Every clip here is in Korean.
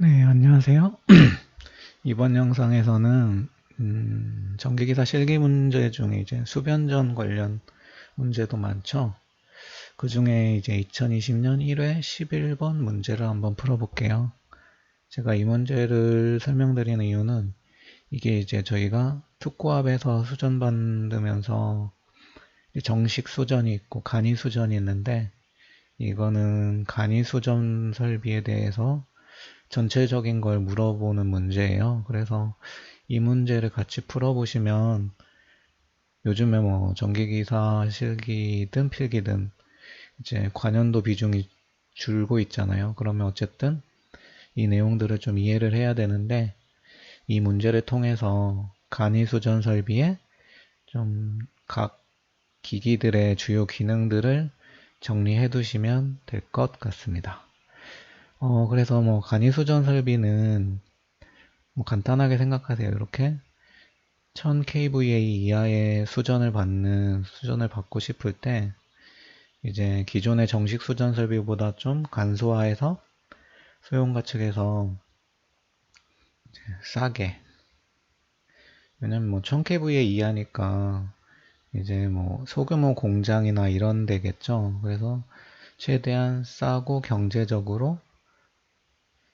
네, 안녕하세요. 이번 영상에서는 전기기사 실기 문제 중에 이제 수변전 관련 문제도 많죠. 그 중에 이제 2020년 1회 11번 문제를 한번 풀어볼게요. 제가 이 문제를 설명드리는 이유는 이게 이제 저희가 특고합에서 수전 받으면서 정식 수전이 있고 간이 수전이 있는데, 이거는 간이 수전 설비에 대해서 전체적인 걸 물어보는 문제예요. 그래서 이 문제를 같이 풀어보시면 요즘에 뭐 전기기사 실기든 필기든 이제 관연도 비중이 줄고 있잖아요. 그러면 어쨌든 이 내용들을 좀 이해를 해야 되는데, 이 문제를 통해서 간이수전 설비의 좀 각 기기들의 주요 기능들을 정리해 두시면 될 것 같습니다. 그래서 뭐 간이수전 설비는 뭐 간단하게 생각하세요. 이렇게 1000kVA 이하의 수전을 받고 싶을 때 이제 기존의 정식 수전 설비보다 좀 간소화해서 소형과 측에서 싸게, 왜냐면 뭐 1000kVA 이하니까 이제 뭐 소규모 공장이나 이런 데겠죠. 그래서 최대한 싸고 경제적으로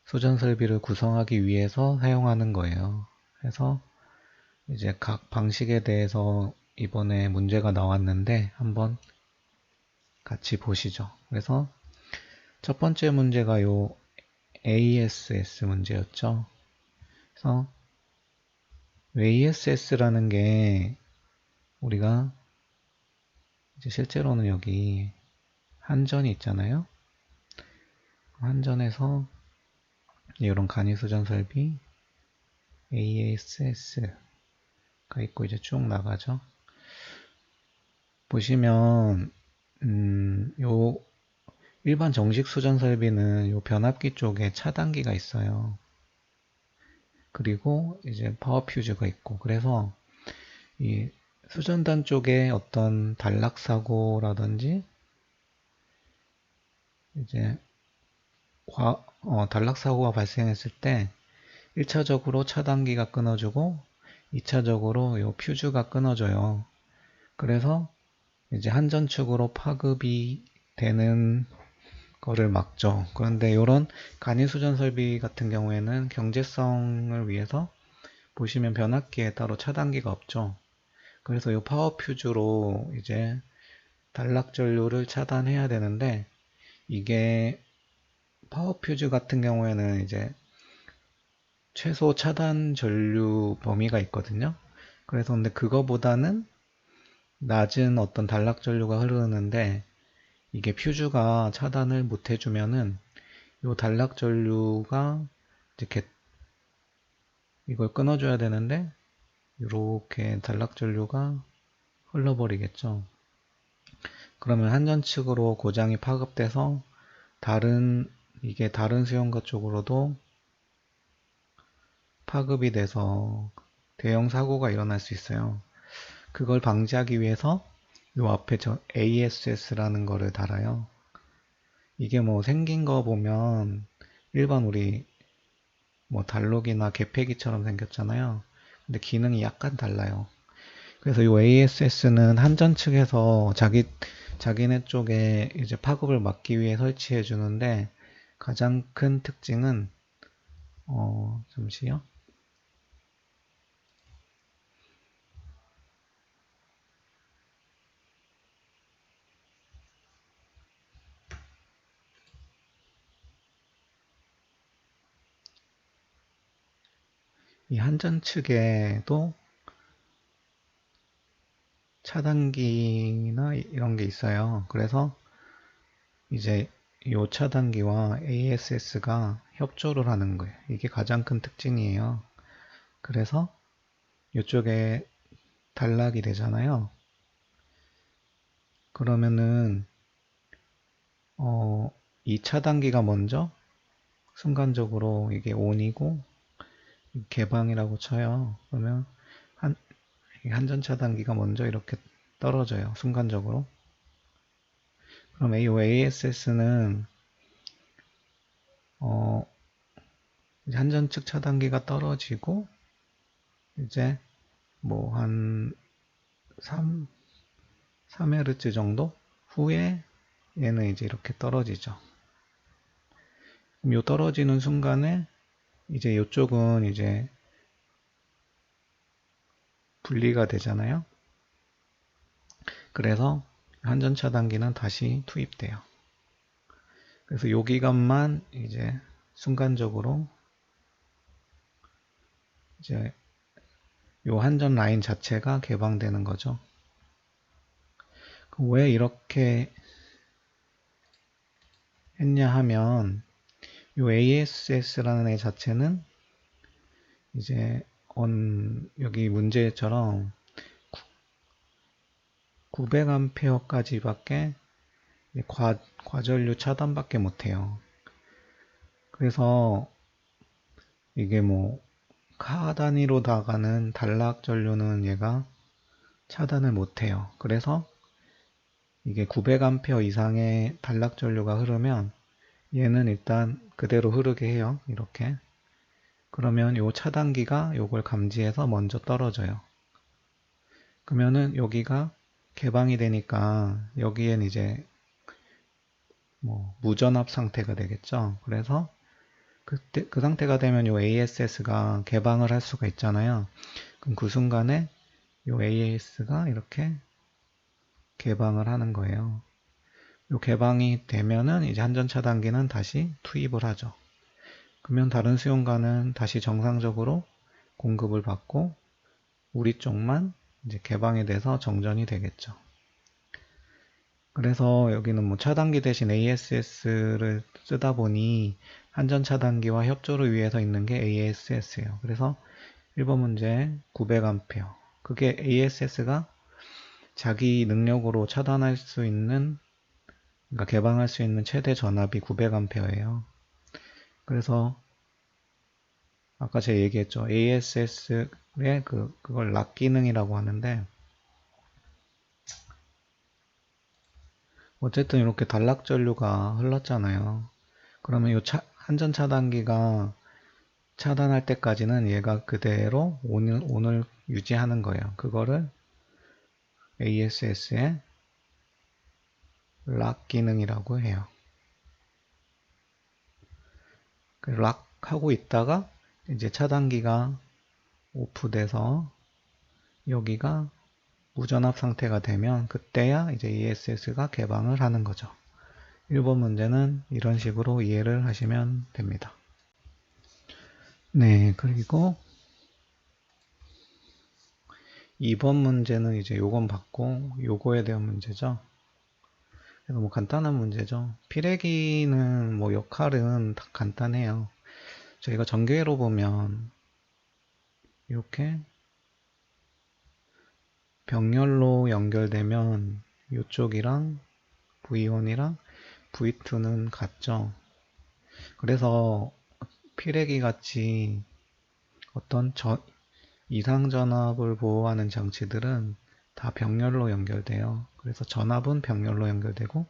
수전 설비를 구성하기 위해서 사용하는 거예요. 그래서 이제 각 방식에 대해서 이번에 문제가 나왔는데 한번 같이 보시죠. 그래서 첫 번째 문제가 요 ASS 문제였죠. 그래서 ASS라는 게 우리가 이제 실제로는 여기 한전이 있잖아요. 한전에서 이런 간이수전 설비 ASS가 있고 이제 쭉 나가죠. 보시면 요 일반 정식 수전 설비는 요 변압기 쪽에 차단기가 있어요. 그리고 이제 파워 퓨즈가 있고, 그래서 이 수전단 쪽에 어떤 단락 사고라든지 이제 단락 사고가 발생했을 때 1차적으로 차단기가 끊어지고 2차적으로 요 퓨즈가 끊어져요. 그래서 이제 한전 측으로 파급이 되는 거를 막죠. 그런데 이런 간이수전 설비 같은 경우에는 경제성을 위해서 보시면 변압기에 따로 차단기가 없죠. 그래서 이 파워 퓨즈로 이제 단락 전류를 차단해야 되는데, 이게 파워 퓨즈 같은 경우에는 이제 최소 차단 전류 범위가 있거든요. 그래서 근데 그거보다는 낮은 어떤 단락 전류가 흐르는데, 이게 퓨즈가 차단을 못 해주면은 요 단락 전류가 이제 이걸 끊어줘야 되는데 이렇게 단락 전류가 흘러버리겠죠. 그러면 한전 측으로 고장이 파급돼서 이게 다른 수용가 쪽으로도 파급이 돼서 대형 사고가 일어날 수 있어요. 그걸 방지하기 위해서 요 앞에 저 ASS라는 거를 달아요. 이게 뭐 생긴 거 보면 일반 우리 뭐 달록이나 개폐기처럼 생겼잖아요. 근데 기능이 약간 달라요. 그래서 이 ASS는 한전 측에서 자기네 쪽에 이제 파급을 막기 위해 설치해 주는데, 가장 큰 특징은 잠시요. 이 한전 측에도 차단기나 이런 게 있어요. 그래서 이제 이 차단기와 ASS가 협조를 하는 거예요. 이게 가장 큰 특징이에요. 그래서 이쪽에 단락이 되잖아요. 그러면은 이 차단기가 먼저 순간적으로 이게 ON이고 개방이라고 쳐요. 그러면 한 한전 차단기가 먼저 이렇게 떨어져요. 순간적으로. 그럼 이 ASS는 이제 한전측 차단기가 떨어지고 이제 뭐 한 3Hz 정도 후에 얘는 이제 이렇게 떨어지죠. 그럼 요 떨어지는 순간에 이제 이쪽은 이제 분리가 되잖아요. 그래서 한전 차단기는 다시 투입돼요. 그래서 요 기간만 이제 순간적으로 이제 요 한전 라인 자체가 개방되는 거죠. 왜 이렇게 했냐 하면 요 ASS라는 애 자체는 이제 여기 문제처럼 900A까지밖에 과전류 차단밖에 못해요. 그래서 이게 뭐 카 단위로 나가는 단락 전류는 얘가 차단을 못해요. 그래서 이게 900A 이상의 단락 전류가 흐르면 얘는 일단 그대로 흐르게 해요. 이렇게. 그러면 요 차단기가 요걸 감지해서 먼저 떨어져요. 그러면은 여기가 개방이 되니까 여기엔 이제 뭐 무전압 상태가 되겠죠. 그래서 그때 그 상태가 되면 요 ASS가 개방을 할 수가 있잖아요. 그럼 그 순간에 요 AS가 이렇게 개방을 하는 거예요. 요 개방이 되면은 이제 한전 차단기는 다시 투입을 하죠. 그러면 다른 수용관은 다시 정상적으로 공급을 받고 우리 쪽만 이제 개방이 돼서 정전이 되겠죠. 그래서 여기는 뭐 차단기 대신 ASS를 쓰다 보니 한전 차단기와 협조를 위해서 있는 게 ASS예요. 그래서 1번 문제 900A. 그게 ASS가 자기 능력으로 차단할 수 있는, 그러니까 개방할 수 있는 최대 전압이 900A예요. 그래서 아까 제가 얘기했죠. ASS의 그걸 락 기능이라고 하는데, 어쨌든 이렇게 단락 전류가 흘렀잖아요. 그러면 이 한전 차단기가 차단할 때까지는 얘가 그대로 온을 유지하는 거예요. 그거를 ASS의 락 기능이라고 해요. 락 하고 있다가 이제 차단기가 오프돼서 여기가 무전압 상태가 되면 그때야 이제 ESS가 개방을 하는 거죠. 1번 문제는 이런 식으로 이해를 하시면 됩니다. 네, 그리고 2번 문제는 이제 요건 받고 요거에 대한 문제죠. 그래서 뭐 간단한 문제죠. 피레기는 뭐 역할은 다 간단해요. 저희가 전기회로 보면 이렇게 병렬로 연결되면 이쪽이랑 V1이랑 V2는 같죠. 그래서 피레기 같이 어떤 이상 전압을 보호하는 장치들은 다 병렬로 연결돼요. 그래서 전압은 병렬로 연결되고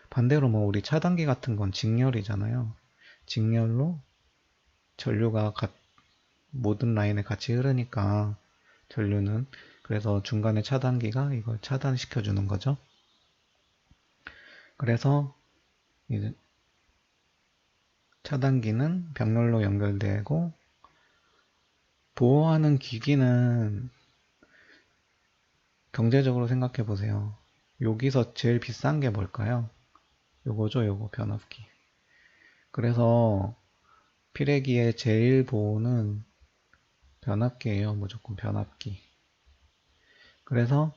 반대로 뭐 우리 차단기 같은 건 직렬이잖아요. 직렬로 전류가 모든 라인에 같이 흐르니까 전류는, 그래서 중간에 차단기가 이걸 차단시켜 주는 거죠. 그래서 이제 차단기는 병렬로 연결되고 보호하는 기기는 경제적으로 생각해 보세요. 여기서 제일 비싼 게 뭘까요? 요거죠, 요거 변압기. 그래서 피레기의 제일 보호는 변압기예요. 무조건 변압기. 그래서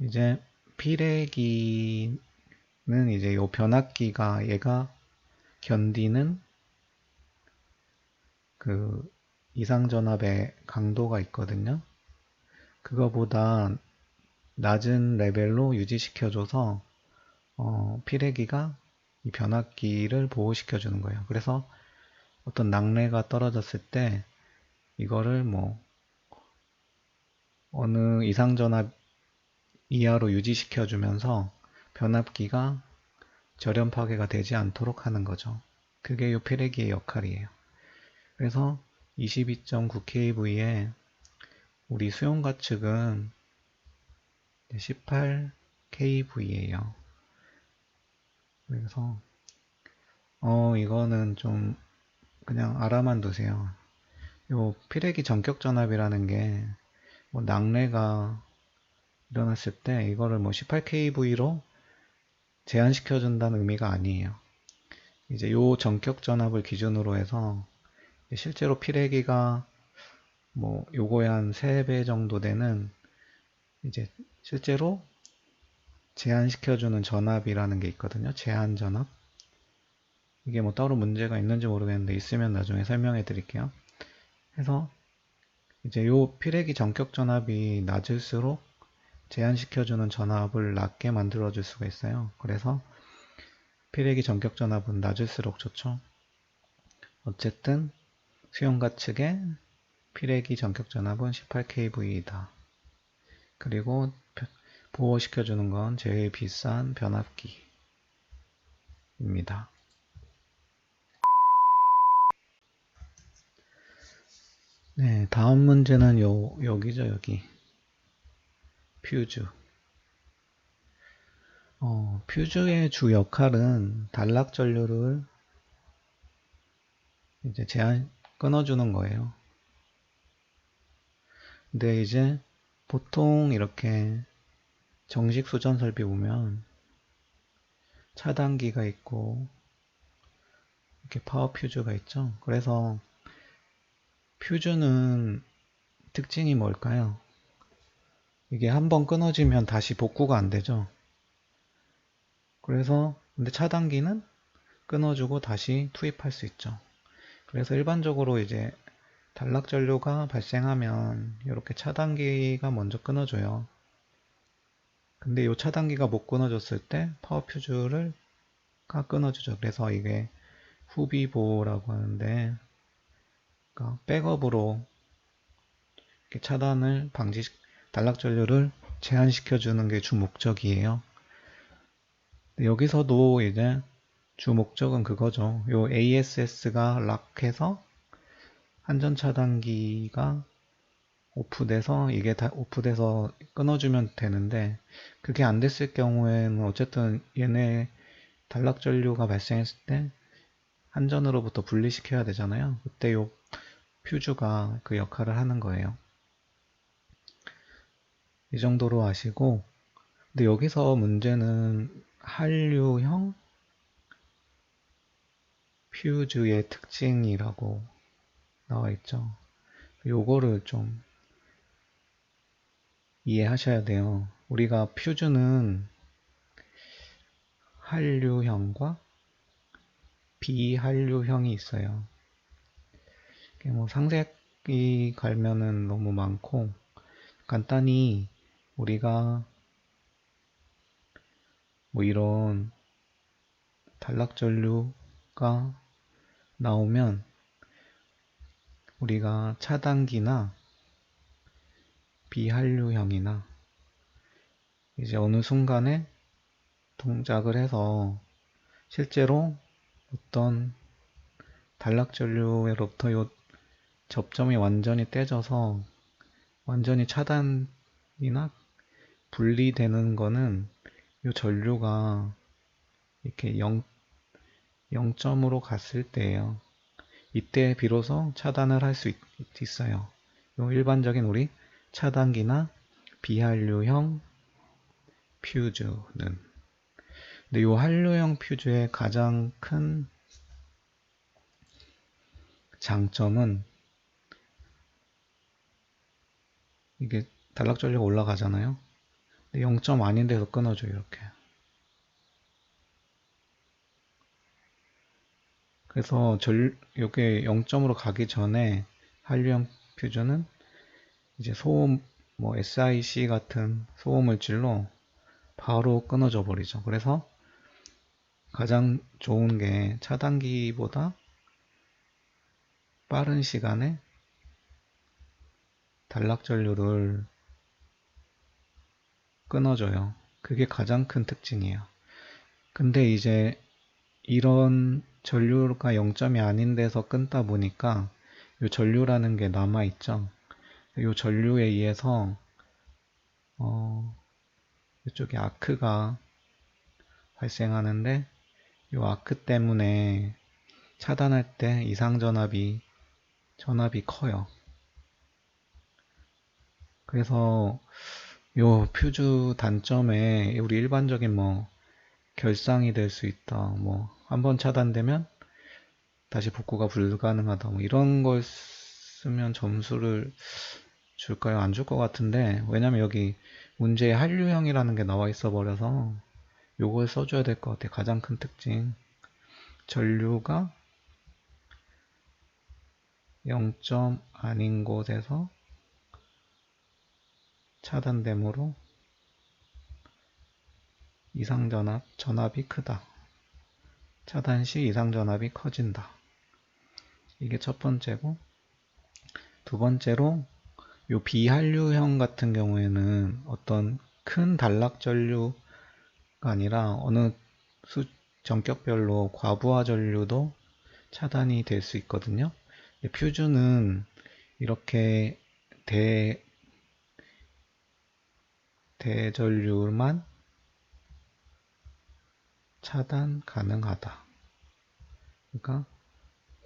이제 피레기는 이제 요 변압기가 얘가 견디는 그 이상전압의 강도가 있거든요. 그거보다 낮은 레벨로 유지시켜줘서 피레기가 이 변압기를 보호시켜 주는 거예요. 그래서 어떤 낙뢰가 떨어졌을 때 이거를 뭐 어느 이상전압 이하로 유지시켜 주면서 변압기가 절연 파괴가 되지 않도록 하는 거죠. 그게 이 피레기의 역할이에요. 그래서 22.9kV에 우리 수용 가축은 18kV예요. 그래서 이거는 좀 그냥 알아만 두세요. 요 피레기 전격 전압이라는 게 뭐 낙뢰가 일어났을 때 이거를 뭐 18kV로 제한시켜 준다는 의미가 아니에요. 이제 요 전격 전압을 기준으로 해서 실제로 피레기가 뭐 요거에 한 3배 정도 되는 이제 실제로 제한시켜주는 전압이라는 게 있거든요. 제한 전압. 이게 뭐 따로 문제가 있는지 모르겠는데 있으면 나중에 설명해 드릴게요. 그래서 이제 요 피레기 전격 전압이 낮을수록 제한시켜주는 전압을 낮게 만들어 줄 수가 있어요. 그래서 피레기 전격 전압은 낮을수록 좋죠. 어쨌든 수용가 측의 피레기 전격 전압은 18kV이다. 그리고 보호시켜주는 건 제일 비싼 변압기입니다. 네, 다음 문제는 여기죠, 여기. 퓨즈. 퓨즈의 주 역할은 단락 전류를 이제 끊어주는 거예요. 근데 이제 보통 이렇게 정식 수전 설비 보면 차단기가 있고 이렇게 파워 퓨즈가 있죠. 그래서 퓨즈는 특징이 뭘까요? 이게 한번 끊어지면 다시 복구가 안 되죠. 그래서 근데 차단기는 끊어주고 다시 투입할 수 있죠. 그래서 일반적으로 이제 단락 전류가 발생하면 이렇게 차단기가 먼저 끊어줘요. 근데 이 차단기가 못 끊어줬을 때 파워 퓨즈를 끊어주죠. 그래서 이게 후비 보호라고 하는데, 그러니까 백업으로 이렇게 차단을 단락 전류를 제한시켜주는 게 주 목적이에요. 여기서도 이제 주 목적은 그거죠. 요 ASS가 락해서 한전 차단기가 오프돼서 이게 다 오프돼서 끊어주면 되는데, 그게 안 됐을 경우에는 어쨌든 얘네 단락 전류가 발생했을 때 한전으로부터 분리시켜야 되잖아요. 그때 요 퓨즈가 그 역할을 하는 거예요. 이 정도로 아시고, 근데 여기서 문제는 한류형 퓨즈의 특징이라고 나와 있죠. 요거를 좀 이해하셔야 돼요. 우리가 퓨즈는 한류형과 비한류형이 있어요. 뭐 상세히 갈면은 너무 많고, 간단히 우리가 뭐 이런 단락전류가 나오면 우리가 차단기나 비한류형이나 이제 어느 순간에 동작을 해서 실제로 어떤 단락전류로부터 요 접점이 완전히 떼져서 완전히 차단이나 분리되는 거는 요 전류가 이렇게 0점으로 갔을 때예요. 이때 비로소 차단을 할 수 있어요. 요 일반적인 우리 차단기나 비한류형 퓨즈는. 근데 요 한류형 퓨즈의 가장 큰 장점은 이게 단락 전류가 올라가잖아요. 근데 0점 아닌 데서 끊어줘요, 이렇게. 그래서 이게 0점으로 가기 전에 한류형 퓨즈는 이제 소음, 뭐 SiC 같은 소음물질로 바로 끊어져 버리죠. 그래서 가장 좋은 게 차단기보다 빠른 시간에 단락 전류를 끊어줘요. 그게 가장 큰 특징이에요. 근데 이제 이런 전류가 0점이 아닌 데서 끊다 보니까 요 전류라는 게 남아있죠. 요 전류에 의해서 이쪽에 아크가 발생하는데 요 아크 때문에 차단할 때 전압이 커요. 그래서 요 퓨즈 단점에 우리 일반적인 뭐 결상이 될 수 있다. 뭐 한번 차단되면 다시 복구가 불가능하다. 뭐 이런 걸 쓰면 점수를 줄까요? 안 줄 것 같은데 왜냐면 여기 문제에 한류형이라는 게 나와 있어 버려서 요걸 써줘야 될 것 같아요. 가장 큰 특징. 전류가 0점 아닌 곳에서 차단됨으로 전압이 크다. 차단 시 이상전압이 커진다. 이게 첫 번째고, 두 번째로 요 비한류형 같은 경우에는 어떤 큰 단락 전류가 아니라 어느 전격별로 과부하 전류도 차단이 될 수 있거든요. 퓨즈는 이렇게 대전류만 차단 가능하다. 그러니까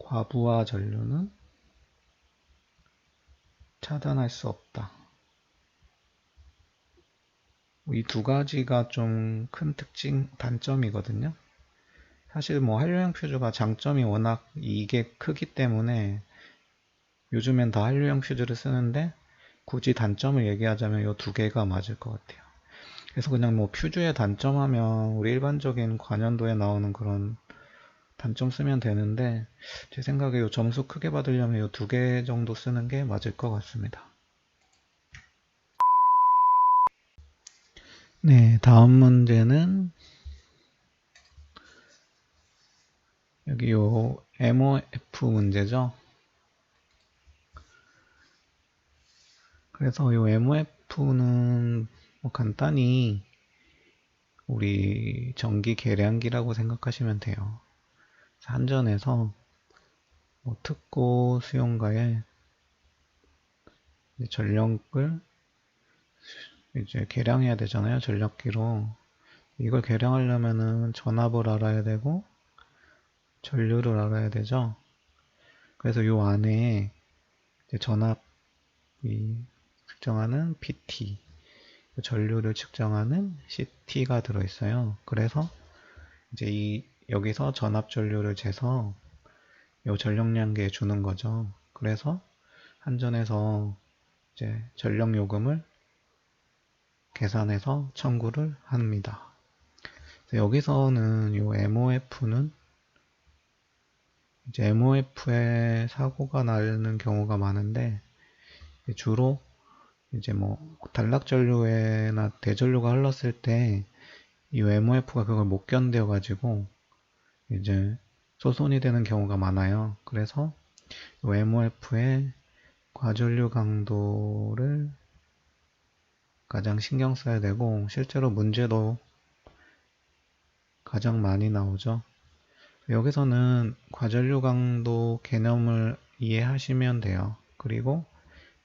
과부하 전류는 차단할 수 없다. 이 두 가지가 좀 큰 단점이거든요. 사실 뭐 한류형 퓨즈가 장점이 워낙 이게 크기 때문에 요즘엔 다 한류형 퓨즈를 쓰는데 굳이 단점을 얘기하자면 이 두 개가 맞을 것 같아요. 그래서 그냥 뭐 퓨즈의 단점 하면 우리 일반적인 관연도에 나오는 그런 단점 쓰면 되는데 제 생각에 요 점수 크게 받으려면 요 두 개 정도 쓰는 게 맞을 것 같습니다. 네, 다음 문제는 여기 요 MOF 문제죠. 그래서 요 MOF는 뭐 간단히 우리 전기 계량기라고 생각하시면 돼요. 한전에서 뭐 특고 수용가에 전력을 이제 계량해야 되잖아요. 전력기로. 이걸 계량하려면은 전압을 알아야 되고 전류를 알아야 되죠. 그래서 요 안에 전압이 측정하는 PT, 전류를 측정하는 CT가 들어있어요. 그래서 이제 여기서 전압 전류를 재서 요 전력량계에 주는 거죠. 그래서 한전에서 이제 전력 요금을 계산해서 청구를 합니다. 여기서는 요 MOF는 이제 MOF에 사고가 나는 경우가 많은데 주로 이제 뭐 단락 전류나 대전류가 흘렀을 때 이 MOF가 그걸 못 견뎌 가지고 이제 소손이 되는 경우가 많아요. 그래서 MOF의 과전류 강도를 가장 신경 써야 되고 실제로 문제도 가장 많이 나오죠. 여기서는 과전류 강도 개념을 이해하시면 돼요. 그리고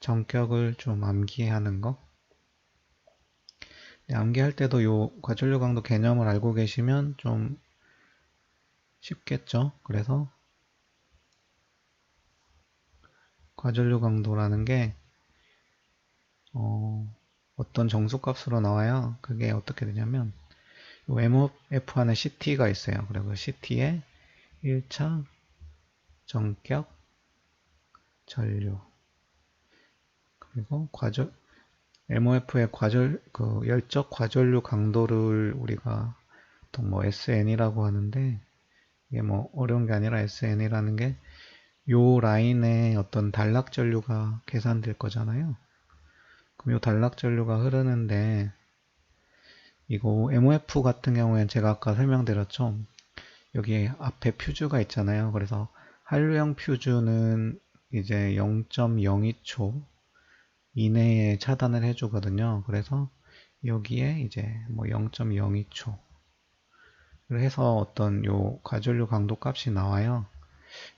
전격을 좀 암기하는 거. 암기할 때도 요 과전류 강도 개념을 알고 계시면 좀 쉽겠죠. 그래서 과전류 강도라는 게 어떤 정수값으로 나와요. 그게 어떻게 되냐면 MOF 안에 CT가 있어요. 그리고 CT에 1차 전격 전류 그리고 MOF의 열적 과전류 강도를 우리가 보통 뭐 SN이라고 하는데 이게 뭐 어려운 게 아니라 SN이라는 게 요 라인에 어떤 단락 전류가 계산될 거잖아요. 그럼 요 단락 전류가 흐르는데 이거 MOF 같은 경우에는 제가 아까 설명드렸죠. 여기 앞에 퓨즈가 있잖아요. 그래서 한류형 퓨즈는 이제 0.02초 이내에 차단을 해주거든요. 그래서 여기에 이제 뭐 0.02초 해서 어떤 요 과전류 강도 값이 나와요.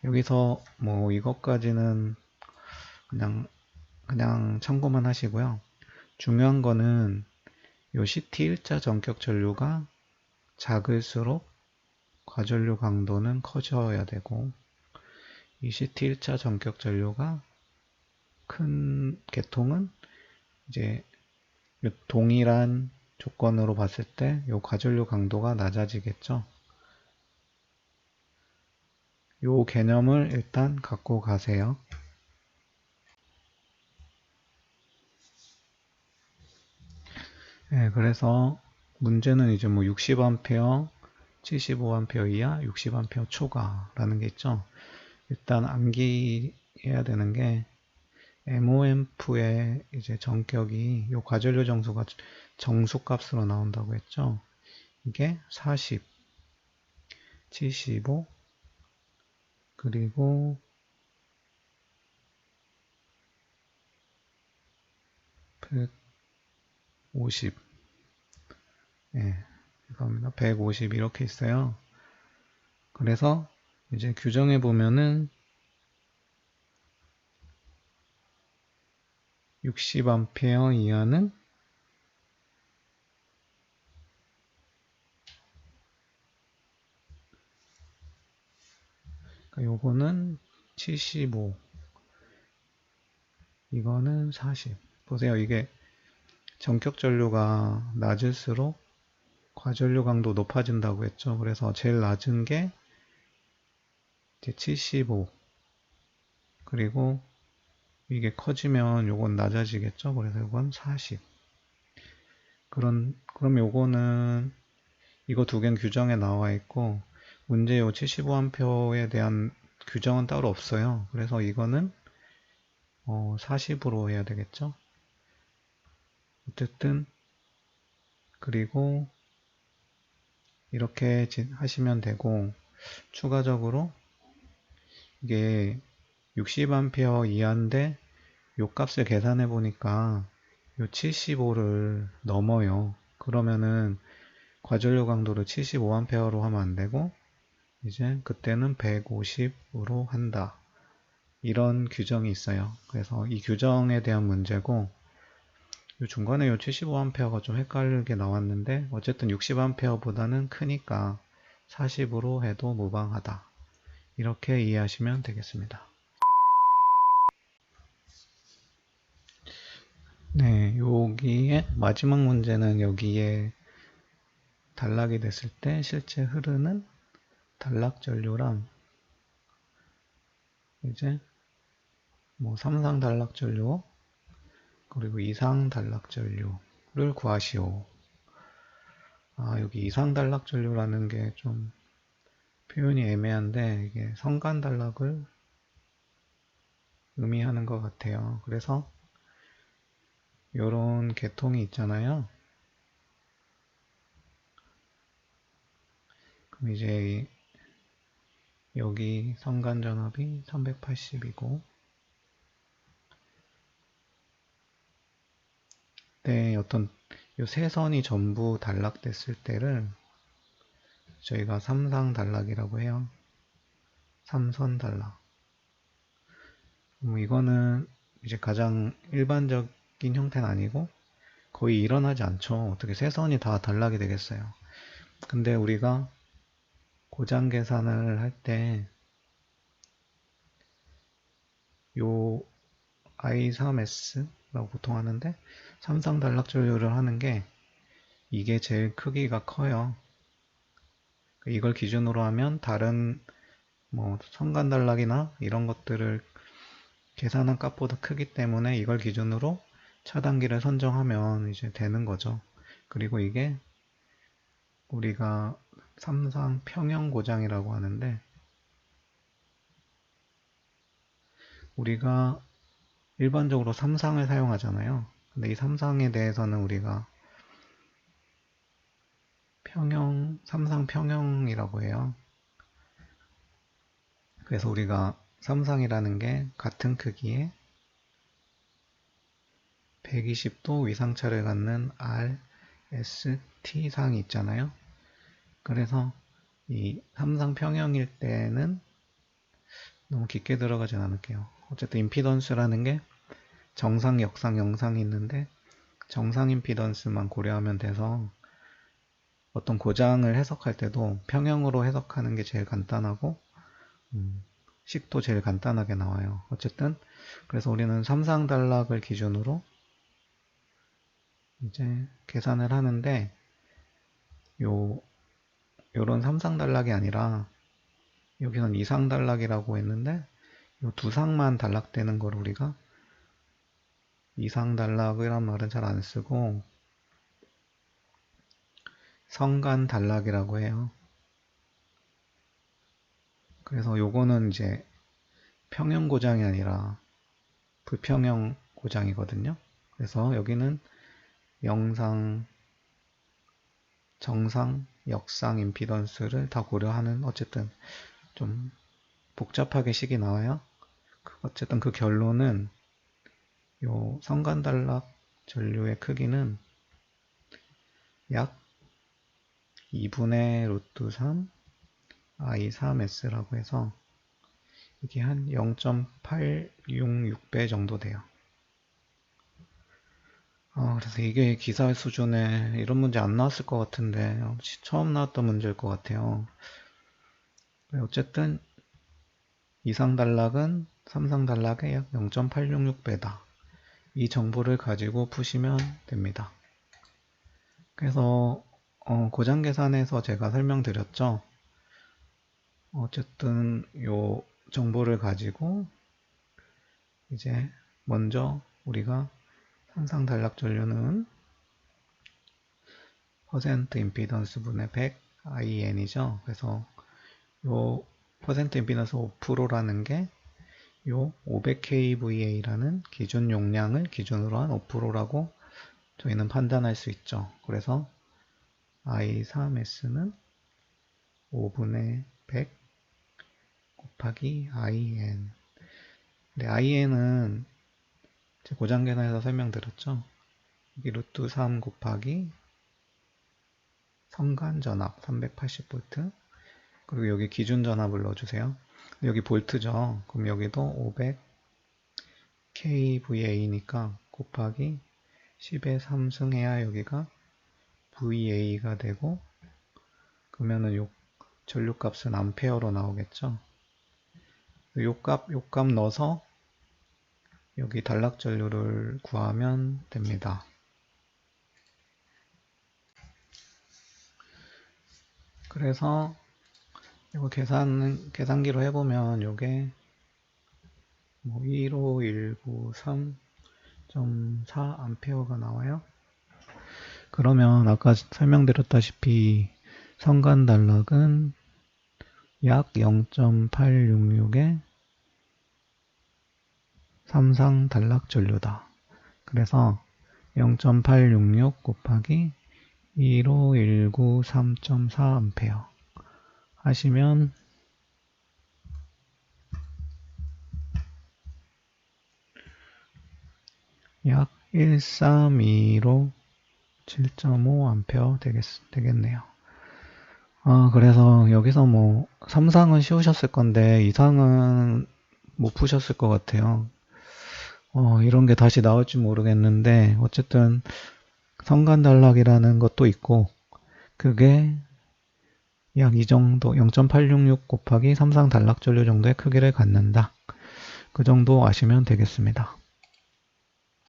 여기서 뭐 이것까지는 그냥 참고만 하시고요. 중요한 거는 요 CT 일자 전격 전류가 작을수록 과전류 강도는 커져야 되고, 이 CT 일자 전격 전류가 큰 계통은 이제 요 동일한 조건으로 봤을 때 요 과전류 강도가 낮아지겠죠. 요 개념을 일단 갖고 가세요. 네, 그래서 문제는 이제 뭐 60A, 75A 이하, 60A 초과라는 게 있죠. 일단 암기해야 되는 게 MOMF의 이제 전격이 요 과전류 정수가 정수값으로 나온다고 했죠. 이게 40, 75, 그리고 150, 예, 죄송합니다. 150 이렇게 있어요. 그래서 이제 규정에 보면은 60A 이하는 그러니까 요거는 75, 이거는 40. 보세요. 이게 전격 전류가 낮을수록 과전류 강도 높아진다고 했죠. 그래서 제일 낮은 게 이제 75. 그리고 이게 커지면 요건 낮아지겠죠. 그래서 요건 40. 그럼 요거는 이거 두 개는 규정에 나와 있고, 문제 요 75A에 대한 규정은 따로 없어요. 그래서 이거는 40으로 해야 되겠죠. 어쨌든 그리고 이렇게 하시면 되고, 추가적으로 이게 60A 이하인데 요 값을 계산해 보니까 요 75를 넘어요. 그러면은 과전류 강도를 75A로 하면 안 되고, 이제 그때는 150으로 한다. 이런 규정이 있어요. 그래서 이 규정에 대한 문제고, 요 중간에 요 75A가 좀 헷갈리게 나왔는데, 어쨌든 60A보다는 크니까 40으로 해도 무방하다. 이렇게 이해하시면 되겠습니다. 네, 여기에 마지막 문제는 여기에 단락이 됐을 때 실제 흐르는 단락 전류랑 이제 뭐 3상 단락 전류 그리고 2상 단락 전류를 구하시오. 여기 2상 단락 전류라는 게 좀 표현이 애매한데 이게 성간 단락을 의미하는 것 같아요. 그래서 이런 계통이 있잖아요. 그럼 이제 여기 성간 전압이 380이고, 네, 어떤 요 세 선이 전부 단락됐을 때를 저희가 삼상 단락이라고 해요. 삼선 단락. 이거는 이제 가장 일반적인 형태는 아니고 거의 일어나지 않죠. 어떻게 세 선이 다 단락이 되겠어요. 근데 우리가 고장 계산을 할 때 요 I3S라고 보통 하는데 삼상 단락 전류를 하는 게 이게 제일 크기가 커요. 이걸 기준으로 하면 다른 뭐 성간 단락이나 이런 것들을 계산한 값보다 크기 때문에 이걸 기준으로 차단기를 선정하면 이제 되는 거죠. 그리고 이게 우리가 삼상 평형 고장이라고 하는데, 우리가 일반적으로 삼상을 사용하잖아요. 근데 이 삼상에 대해서는 우리가 평형, 삼상 평형이라고 해요. 그래서 우리가 삼상이라는 게 같은 크기의 120도 위상차를 갖는 R, S, T 상이 있잖아요. 그래서 이 삼상 평형일 때는 너무 깊게 들어가진 않을게요. 어쨌든 임피던스라는 게 정상, 역상, 영상이 있는데 정상 임피던스만 고려하면 돼서 어떤 고장을 해석할 때도 평형으로 해석하는 게 제일 간단하고 식도 제일 간단하게 나와요. 어쨌든 그래서 우리는 삼상단락을 기준으로 이제 계산을 하는데 요런 삼상단락이 아니라 여기는 이상단락이라고 했는데 요 두 상만 단락되는 걸 우리가 이상단락이란 말은 잘 안 쓰고 성간단락이라고 해요. 그래서 요거는 이제 평형 고장이 아니라 불평형 고장이거든요. 그래서 여기는 영상, 정상, 역상 임피던스를 다 고려하는 어쨌든 좀 복잡하게 식이 나와요. 어쨌든 그 결론은 요 성간단락 전류의 크기는 약 2분의 루트 3 I3S라고 해서 이게 한 0.866배 정도 돼요. 그래서 이게 기사 수준에 이런 문제 안 나왔을 것 같은데 처음 나왔던 문제일 것 같아요. 어쨌든 이상단락은 삼상단락의 약 0.866배다. 이 정보를 가지고 푸시면 됩니다. 그래서 고장 계산에서 제가 설명드렸죠. 어쨌든 요 정보를 가지고 이제 먼저 우리가 삼상단락 전류는 퍼센트 임피던스 분의 100 IN이죠. 그래서 요 퍼센트 임피던스 5%라는 게 요 500kVA라는 기준 용량을 기준으로 한 5%라고 저희는 판단할 수 있죠. 그래서 I3S는 5분의 100 곱하기 IN. 근데 IN은 제 고장 계산에서 설명드렸죠. 여기 루트 3 곱하기 성간 전압 380V 그리고 여기 기준 전압을 넣어주세요. 여기 볼트죠. 그럼 여기도 500kVA니까 곱하기 10의 3승해야 여기가 VA가 되고 그러면은 요 전류값은 암페어로 나오겠죠. 요 값 넣어서 여기 단락 전류를 구하면 됩니다. 그래서 이거 계산기로 해보면 요게 뭐 15193.4 암페어가 나와요. 그러면 아까 설명드렸다시피 성간 단락은 약 0.866의 삼상 단락 전류다. 그래서 0.866 곱하기 15193.4 암페어 하시면 약 1325 7.5 암페어 되겠네요. 그래서 여기서 뭐 3상은 쉬우셨을 건데 2상은 못 푸셨을 것 같아요. 이런 게 다시 나올지 모르겠는데 어쨌든 성간단락이라는 것도 있고 그게 약 이 정도 0.866 곱하기 삼상 단락전류 정도의 크기를 갖는다. 그 정도 아시면 되겠습니다.